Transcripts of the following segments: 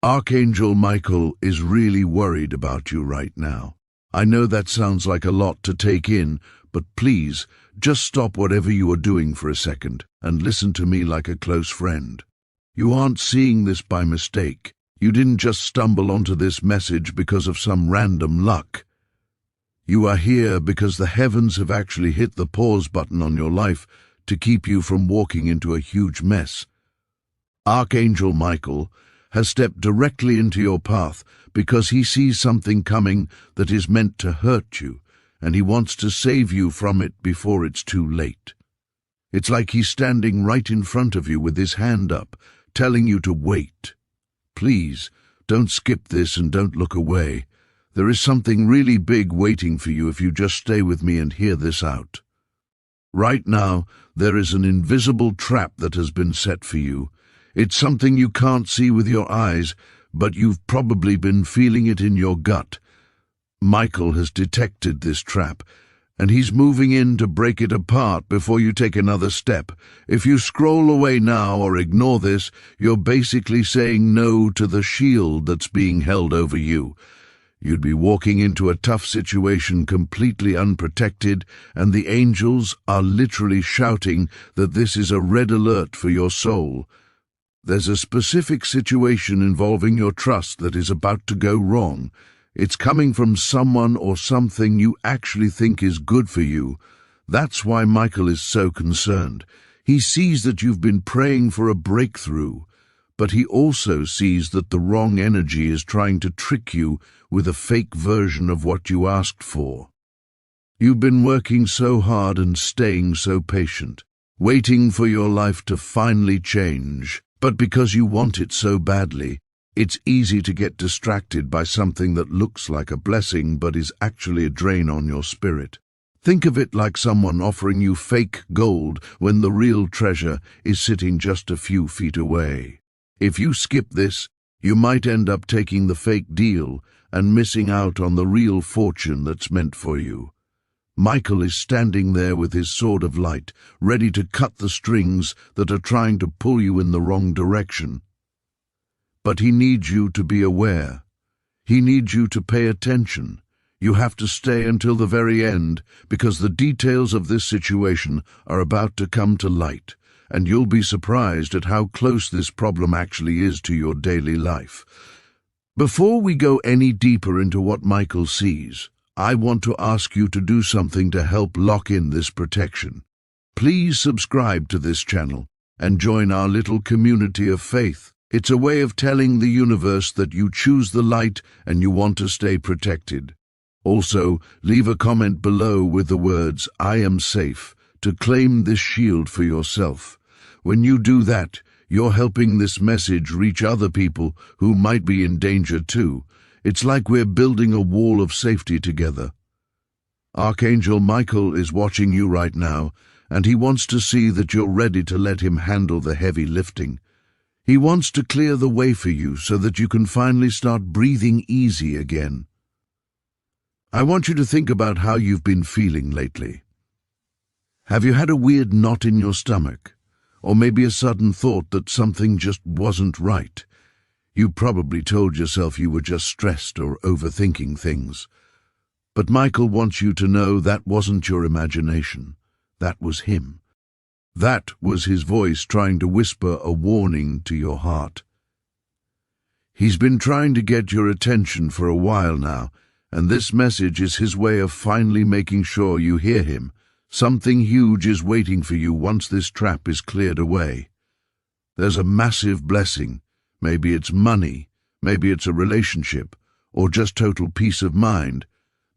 Archangel Michael is really worried about you right now. I know that sounds like a lot to take in, but please, just stop whatever you are doing for a second and listen to me like a close friend. You aren't seeing this by mistake. You didn't just stumble onto this message because of some random luck. You are here because the heavens have actually hit the pause button on your life to keep you from walking into a huge mess. Archangel Michael has stepped directly into your path because he sees something coming that is meant to hurt you, and he wants to save you from it before it's too late. It's like he's standing right in front of you with his hand up, telling you to wait. Please, don't skip this and don't look away. There is something really big waiting for you if you just stay with me and hear this out. Right now, there is an invisible trap that has been set for you. It's something you can't see with your eyes, but you've probably been feeling it in your gut. Michael has detected this trap, and he's moving in to break it apart before you take another step. If you scroll away now or ignore this, you're basically saying no to the shield that's being held over you. You'd be walking into a tough situation completely unprotected, and the angels are literally shouting that this is a red alert for your soul. There's a specific situation involving your trust that is about to go wrong. It's coming from someone or something you actually think is good for you. That's why Michael is so concerned. He sees that you've been praying for a breakthrough, but he also sees that the wrong energy is trying to trick you with a fake version of what you asked for. You've been working so hard and staying so patient, waiting for your life to finally change. But because you want it so badly, it's easy to get distracted by something that looks like a blessing but is actually a drain on your spirit. Think of it like someone offering you fake gold when the real treasure is sitting just a few feet away. If you skip this, you might end up taking the fake deal and missing out on the real fortune that's meant for you. Michael is standing there with his sword of light, ready to cut the strings that are trying to pull you in the wrong direction. But he needs you to be aware. He needs you to pay attention. You have to stay until the very end, because the details of this situation are about to come to light, and you'll be surprised at how close this problem actually is to your daily life. Before we go any deeper into what Michael sees, I want to ask you to do something to help lock in this protection. Please subscribe to this channel and join our little community of faith. It's a way of telling the universe that you choose the light and you want to stay protected. Also, leave a comment below with the words, "I am safe," to claim this shield for yourself. When you do that, you're helping this message reach other people who might be in danger too. It's like we're building a wall of safety together. Archangel Michael is watching you right now, and he wants to see that you're ready to let him handle the heavy lifting. He wants to clear the way for you so that you can finally start breathing easy again. I want you to think about how you've been feeling lately. Have you had a weird knot in your stomach? Or maybe a sudden thought that something just wasn't right? You probably told yourself you were just stressed or overthinking things. But Michael wants you to know that wasn't your imagination. That was him. That was his voice trying to whisper a warning to your heart. He's been trying to get your attention for a while now, and this message is his way of finally making sure you hear him. Something huge is waiting for you once this trap is cleared away. There's a massive blessing. Maybe it's money, maybe it's a relationship, or just total peace of mind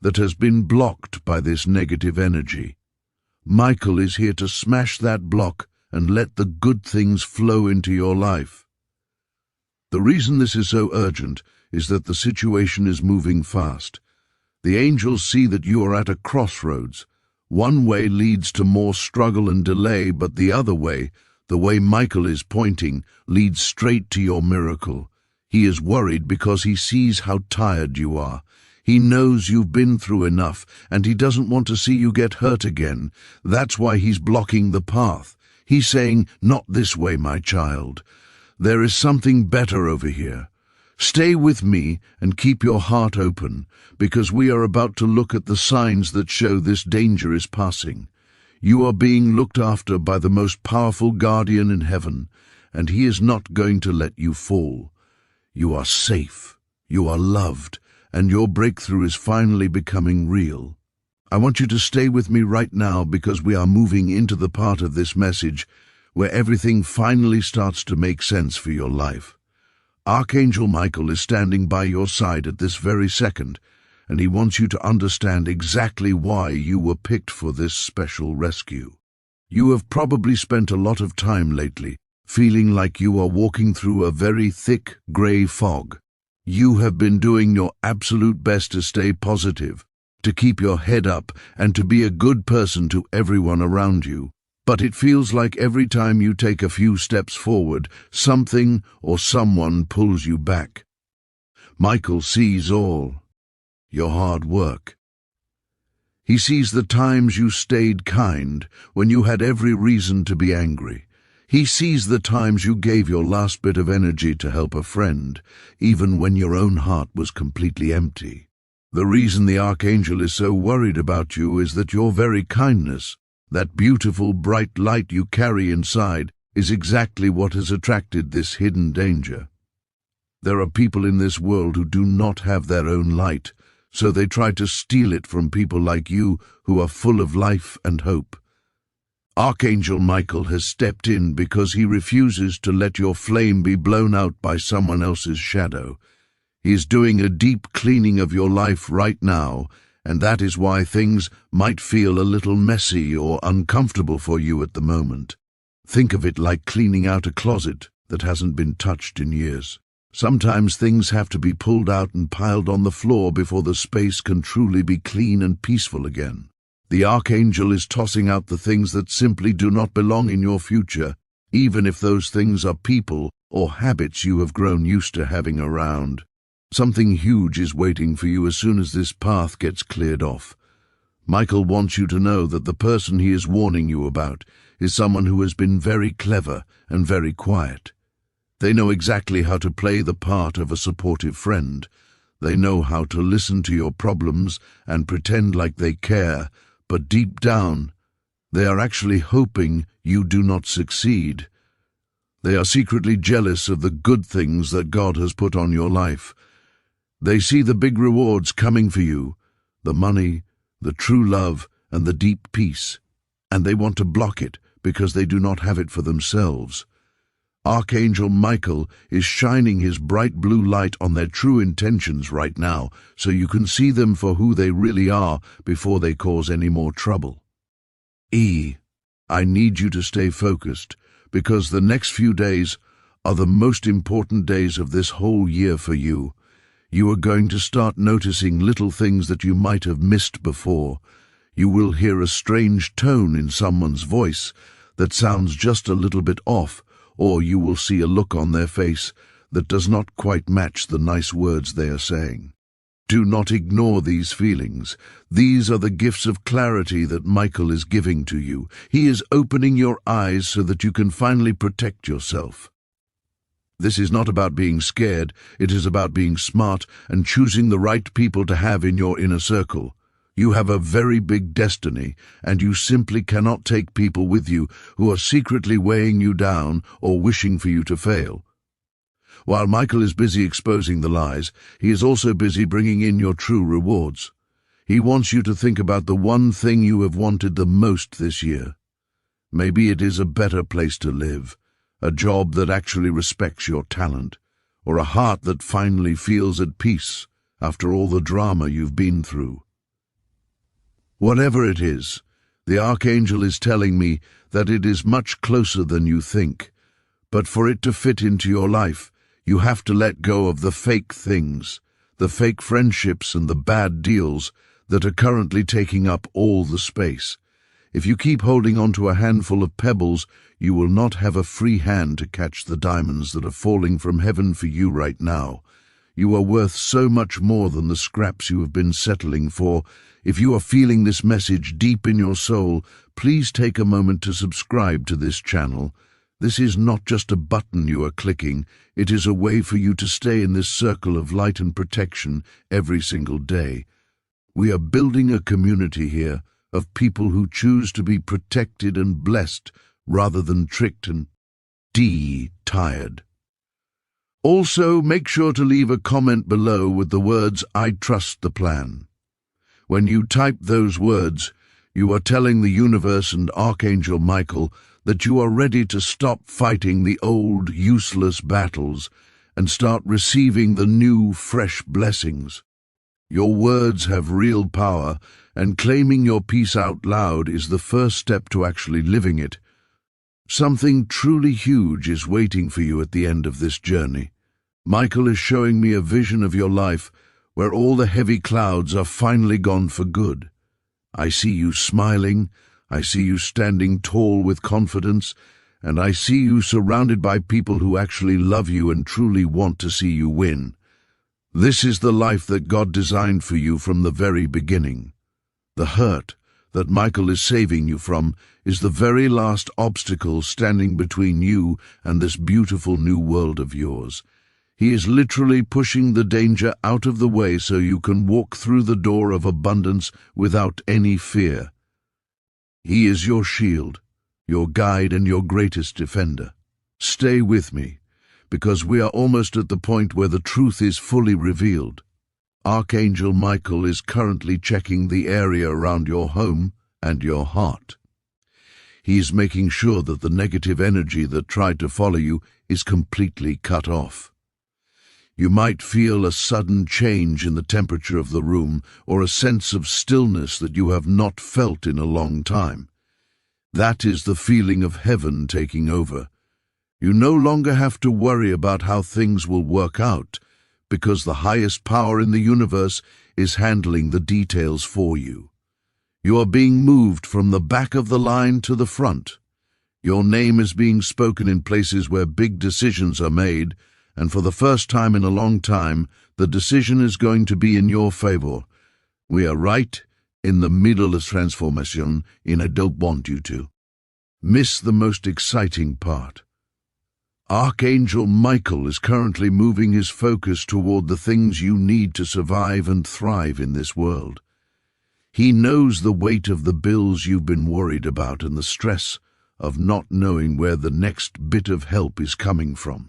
that has been blocked by this negative energy. Michael is here to smash that block and let the good things flow into your life. The reason this is so urgent is that the situation is moving fast. The angels see that you are at a crossroads. One way leads to more struggle and delay, but the other way, the way Michael is pointing, leads straight to your miracle. He is worried because he sees how tired you are. He knows you've been through enough, and he doesn't want to see you get hurt again. That's why he's blocking the path. He's saying, "Not this way, my child. There is something better over here." Stay with me and keep your heart open, because we are about to look at the signs that show this danger is passing. You are being looked after by the most powerful guardian in heaven, and he is not going to let you fall. You are safe, you are loved, and your breakthrough is finally becoming real. I want you to stay with me right now, because we are moving into the part of this message where everything finally starts to make sense for your life. Archangel Michael is standing by your side at this very second, and he wants you to understand exactly why you were picked for this special rescue. You have probably spent a lot of time lately feeling like you are walking through a very thick grey fog. You have been doing your absolute best to stay positive, to keep your head up, and to be a good person to everyone around you. But it feels like every time you take a few steps forward, something or someone pulls you back. Michael sees all your hard work. He sees the times you stayed kind when you had every reason to be angry. He sees the times you gave your last bit of energy to help a friend, even when your own heart was completely empty. The reason the Archangel is so worried about you is that your very kindness, that beautiful bright light you carry inside, is exactly what has attracted this hidden danger. There are people in this world who do not have their own light, so they try to steal it from people like you who are full of life and hope. Archangel Michael has stepped in because he refuses to let your flame be blown out by someone else's shadow. He is doing a deep cleaning of your life right now, and that is why things might feel a little messy or uncomfortable for you at the moment. Think of it like cleaning out a closet that hasn't been touched in years. Sometimes things have to be pulled out and piled on the floor before the space can truly be clean and peaceful again. The Archangel is tossing out the things that simply do not belong in your future, even if those things are people or habits you have grown used to having around. Something huge is waiting for you as soon as this path gets cleared off. Michael wants you to know that the person he is warning you about is someone who has been very clever and very quiet. They know exactly how to play the part of a supportive friend. They know how to listen to your problems and pretend like they care, but deep down, they are actually hoping you do not succeed. They are secretly jealous of the good things that God has put on your life. They see the big rewards coming for you, the money, the true love, and the deep peace, and they want to block it because they do not have it for themselves. Archangel Michael is shining his bright blue light on their true intentions right now, so you can see them for who they really are before they cause any more trouble. I need you to stay focused, because the next few days are the most important days of this whole year for you. You are going to start noticing little things that you might have missed before. You will hear a strange tone in someone's voice that sounds just a little bit off, or you will see a look on their face that does not quite match the nice words they are saying. Do not ignore these feelings. These are the gifts of clarity that Michael is giving to you. He is opening your eyes so that you can finally protect yourself. This is not about being scared, it is about being smart and choosing the right people to have in your inner circle. You have a very big destiny, and you simply cannot take people with you who are secretly weighing you down or wishing for you to fail. While Michael is busy exposing the lies, he is also busy bringing in your true rewards. He wants you to think about the one thing you have wanted the most this year. Maybe it is a better place to live, a job that actually respects your talent, or a heart that finally feels at peace after all the drama you've been through. Whatever it is, the Archangel is telling me that it is much closer than you think, but for it to fit into your life, you have to let go of the fake things, the fake friendships and the bad deals that are currently taking up all the space. If you keep holding on to a handful of pebbles, you will not have a free hand to catch the diamonds that are falling from heaven for you right now. You are worth so much more than the scraps you have been settling for. If you are feeling this message deep in your soul, please take a moment to subscribe to this channel. This is not just a button you are clicking, it is a way for you to stay in this circle of light and protection every single day. We are building a community here of people who choose to be protected and blessed rather than tricked and tired. Also, make sure to leave a comment below with the words, "I trust the plan." When you type those words, you are telling the universe and Archangel Michael that you are ready to stop fighting the old, useless battles and start receiving the new, fresh blessings. Your words have real power, and claiming your peace out loud is the first step to actually living it. Something truly huge is waiting for you at the end of this journey. Michael is showing me a vision of your life where all the heavy clouds are finally gone for good. I see you smiling, I see you standing tall with confidence, and I see you surrounded by people who actually love you and truly want to see you win. This is the life that God designed for you from the very beginning. The hurt that Michael is saving you from is the very last obstacle standing between you and this beautiful new world of yours. He is literally pushing the danger out of the way so you can walk through the door of abundance without any fear. He is your shield, your guide, and your greatest defender. Stay with me, because we are almost at the point where the truth is fully revealed. Archangel Michael is currently checking the area around your home and your heart. He is making sure that the negative energy that tried to follow you is completely cut off. You might feel a sudden change in the temperature of the room or a sense of stillness that you have not felt in a long time. That is the feeling of heaven taking over. You no longer have to worry about how things will work out, because the highest power in the universe is handling the details for you. You are being moved from the back of the line to the front. Your name is being spoken in places where big decisions are made, and for the first time in a long time, the decision is going to be in your favor. We are right in the middle of transformation, and I don't want you to miss the most exciting part. Archangel Michael is currently moving his focus toward the things you need to survive and thrive in this world. He knows the weight of the bills you've been worried about and the stress of not knowing where the next bit of help is coming from.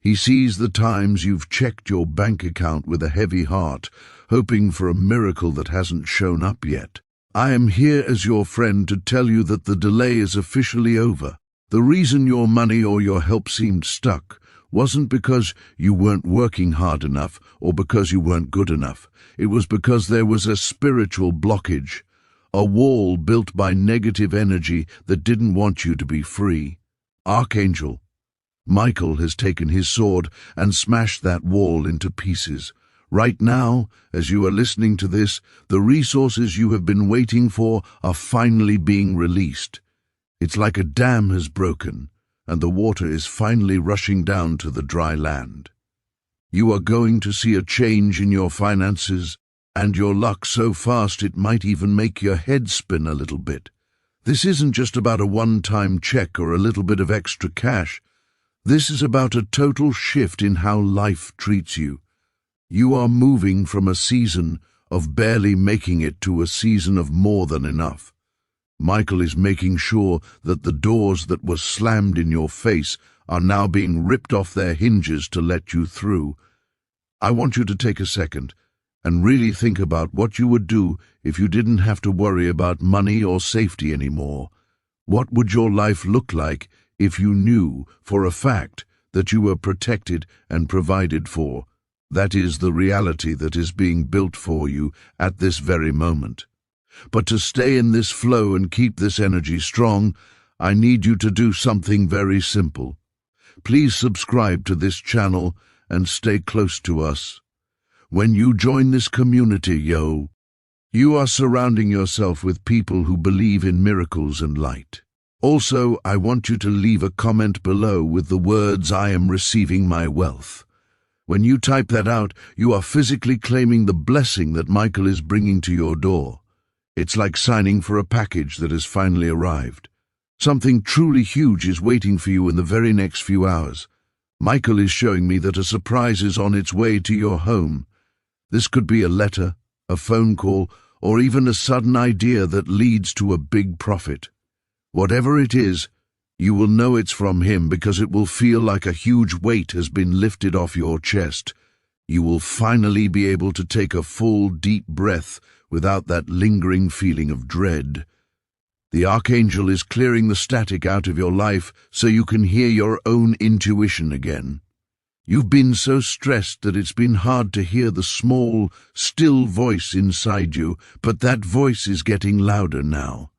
He sees the times you've checked your bank account with a heavy heart, hoping for a miracle that hasn't shown up yet. I am here as your friend to tell you that the delay is officially over. The reason your money or your help seemed stuck wasn't because you weren't working hard enough or because you weren't good enough. It was because there was a spiritual blockage, a wall built by negative energy that didn't want you to be free. Archangel Michael has taken his sword and smashed that wall into pieces. Right now, as you are listening to this, the resources you have been waiting for are finally being released. It's like a dam has broken, and the water is finally rushing down to the dry land. You are going to see a change in your finances and your luck so fast it might even make your head spin a little bit. This isn't just about a one-time check or a little bit of extra cash. This is about a total shift in how life treats you. You are moving from a season of barely making it to a season of more than enough. Michael is making sure that the doors that were slammed in your face are now being ripped off their hinges to let you through. I want you to take a second and really think about what you would do if you didn't have to worry about money or safety anymore. What would your life look like if you knew for a fact that you were protected and provided for? That is the reality that is being built for you at this very moment. But to stay in this flow and keep this energy strong, I need you to do something very simple. Please subscribe to this channel and stay close to us. When you join this community, you are surrounding yourself with people who believe in miracles and light. Also, I want you to leave a comment below with the words, "I am receiving my wealth." When you type that out, you are physically claiming the blessing that Michael is bringing to your door. It's like signing for a package that has finally arrived. Something truly huge is waiting for you in the very next few hours. Michael is showing me that a surprise is on its way to your home. This could be a letter, a phone call, or even a sudden idea that leads to a big profit. Whatever it is, you will know it's from him because it will feel like a huge weight has been lifted off your chest. You will finally be able to take a full, deep breath without that lingering feeling of dread. The Archangel is clearing the static out of your life so you can hear your own intuition again. You've been so stressed that it's been hard to hear the small, still voice inside you, but that voice is getting louder now.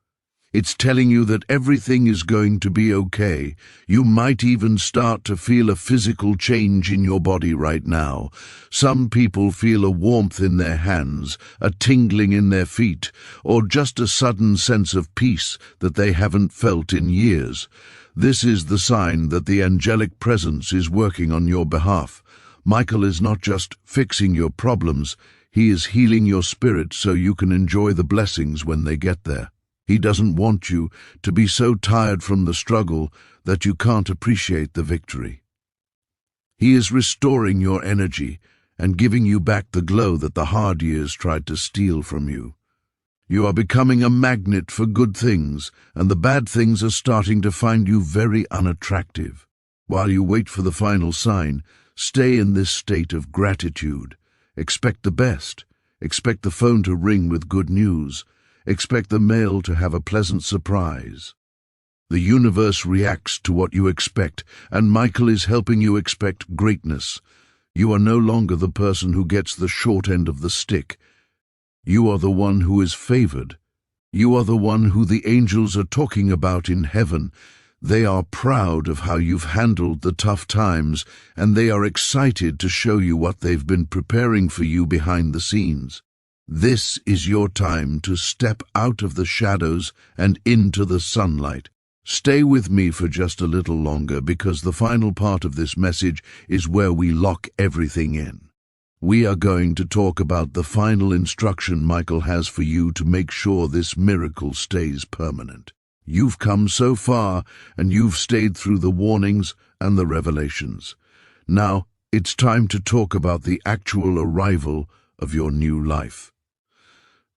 It's telling you that everything is going to be okay. You might even start to feel a physical change in your body right now. Some people feel a warmth in their hands, a tingling in their feet, or just a sudden sense of peace that they haven't felt in years. This is the sign that the angelic presence is working on your behalf. Michael is not just fixing your problems, he is healing your spirit so you can enjoy the blessings when they get there. He doesn't want you to be so tired from the struggle that you can't appreciate the victory. He is restoring your energy and giving you back the glow that the hard years tried to steal from you. You are becoming a magnet for good things, and the bad things are starting to find you very unattractive. While you wait for the final sign, stay in this state of gratitude. Expect the best. Expect the phone to ring with good news. Expect the mail to have a pleasant surprise. The universe reacts to what you expect, and Michael is helping you expect greatness. You are no longer the person who gets the short end of the stick. You are the one who is favored. You are the one who the angels are talking about in heaven. They are proud of how you've handled the tough times, and they are excited to show you what they've been preparing for you behind the scenes. This is your time to step out of the shadows and into the sunlight. Stay with me for just a little longer because the final part of this message is where we lock everything in. We are going to talk about the final instruction Michael has for you to make sure this miracle stays permanent. You've come so far and you've stayed through the warnings and the revelations. Now it's time to talk about the actual arrival of your new life.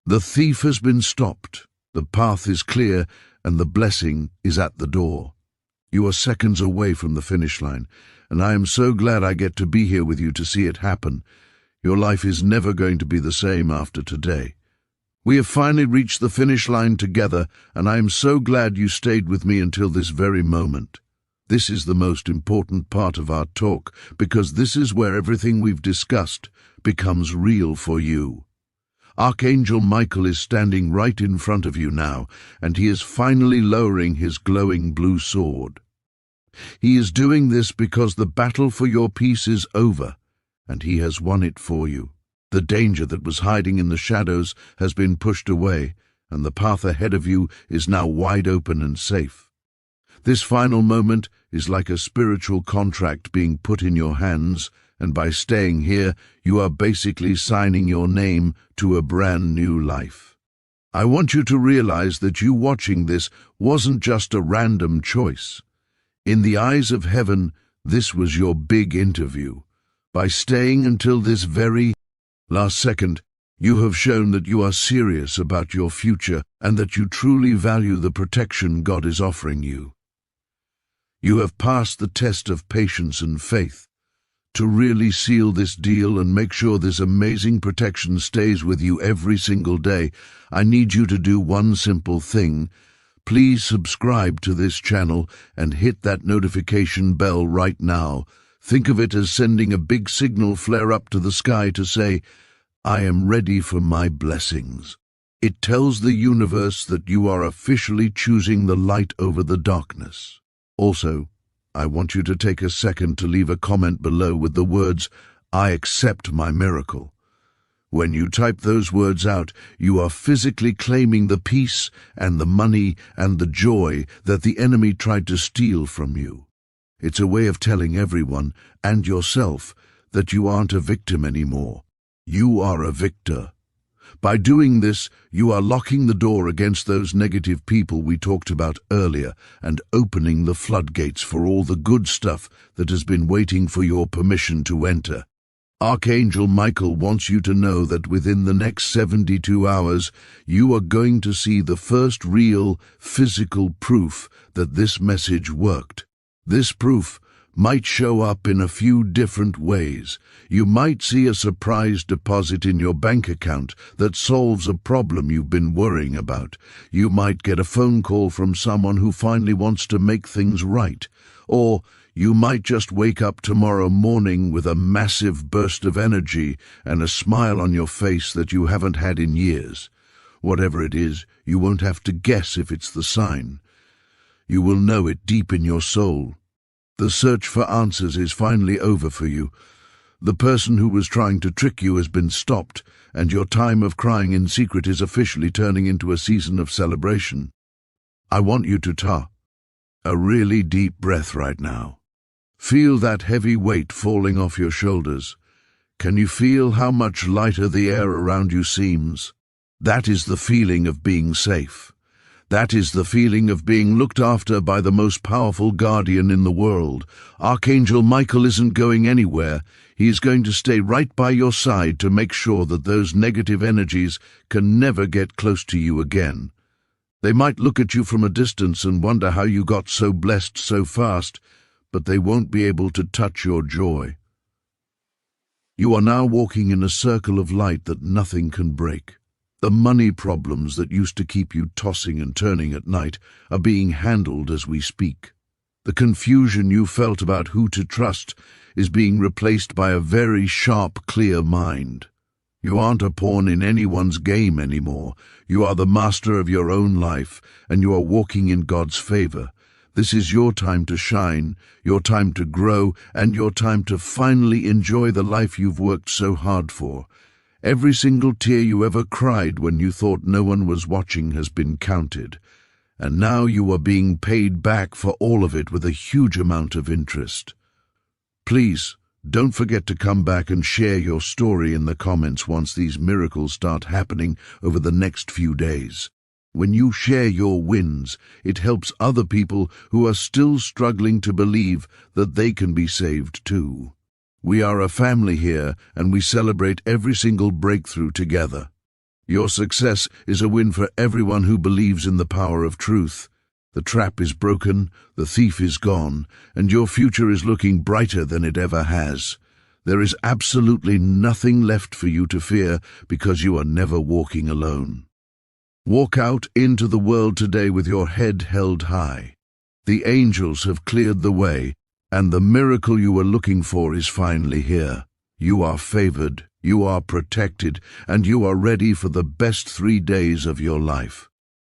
The thief has been stopped, the path is clear, and the blessing is at the door. You are seconds away from the finish line, and I am so glad I get to be here with you to see it happen. Your life is never going to be the same after today. We have finally reached the finish line together, and I am so glad you stayed with me until this very moment. This is the most important part of our talk, because this is where everything we've discussed becomes real for you. Archangel Michael is standing right in front of you now, and he is finally lowering his glowing blue sword. He is doing this because the battle for your peace is over, and he has won it for you. The danger that was hiding in the shadows has been pushed away, and the path ahead of you is now wide open and safe. This final moment is like a spiritual contract being put in your hands, and by staying here, you are basically signing your name to a brand new life. I want you to realize that you watching this wasn't just a random choice. In the eyes of heaven, this was your big interview. By staying until this very last second, you have shown that you are serious about your future and that you truly value the protection God is offering you. You have passed the test of patience and faith. To really seal this deal and make sure this amazing protection stays with you every single day, I need you to do one simple thing. Please subscribe to this channel and hit that notification bell right now. Think of it as sending a big signal flare up to the sky to say, I am ready for my blessings. It tells the universe that you are officially choosing the light over the darkness. Also, I want you to take a second to leave a comment below with the words, I accept my miracle. When you type those words out, you are physically claiming the peace and the money and the joy that the enemy tried to steal from you. It's a way of telling everyone and yourself that you aren't a victim anymore. You are a victor. By doing this, you are locking the door against those negative people we talked about earlier and opening the floodgates for all the good stuff that has been waiting for your permission to enter. Archangel Michael wants you to know that within the next 72 hours, you are going to see the first real, physical proof that this message worked. This proof might show up in a few different ways. You might see a surprise deposit in your bank account that solves a problem you've been worrying about. You might get a phone call from someone who finally wants to make things right. Or you might just wake up tomorrow morning with a massive burst of energy and a smile on your face that you haven't had in years. Whatever it is, you won't have to guess if it's the sign. You will know it deep in your soul. The search for answers is finally over for you. The person who was trying to trick you has been stopped, and your time of crying in secret is officially turning into a season of celebration. I want you to take a really deep breath right now. Feel that heavy weight falling off your shoulders. Can you feel how much lighter the air around you seems? That is the feeling of being safe. That is the feeling of being looked after by the most powerful guardian in the world. Archangel Michael isn't going anywhere. He is going to stay right by your side to make sure that those negative energies can never get close to you again. They might look at you from a distance and wonder how you got so blessed so fast, but they won't be able to touch your joy. You are now walking in a circle of light that nothing can break. The money problems that used to keep you tossing and turning at night are being handled as we speak. The confusion you felt about who to trust is being replaced by a very sharp, clear mind. You aren't a pawn in anyone's game anymore. You are the master of your own life, and you are walking in God's favor. This is your time to shine, your time to grow, and your time to finally enjoy the life you've worked so hard for. Every single tear you ever cried when you thought no one was watching has been counted, and now you are being paid back for all of it with a huge amount of interest. Please, don't forget to come back and share your story in the comments once these miracles start happening over the next few days. When you share your wins, it helps other people who are still struggling to believe that they can be saved too. We are a family here, and we celebrate every single breakthrough together. Your success is a win for everyone who believes in the power of truth. The trap is broken, the thief is gone, and your future is looking brighter than it ever has. There is absolutely nothing left for you to fear because you are never walking alone. Walk out into the world today with your head held high. The angels have cleared the way, and the miracle you were looking for is finally here. You are favored, you are protected, and you are ready for the best 3 days of your life.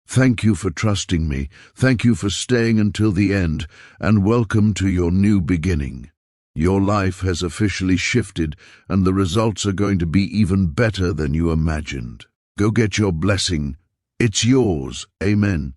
Thank you for trusting me, thank you for staying until the end, and welcome to your new beginning. Your life has officially shifted, and the results are going to be even better than you imagined. Go get your blessing. It's yours. Amen.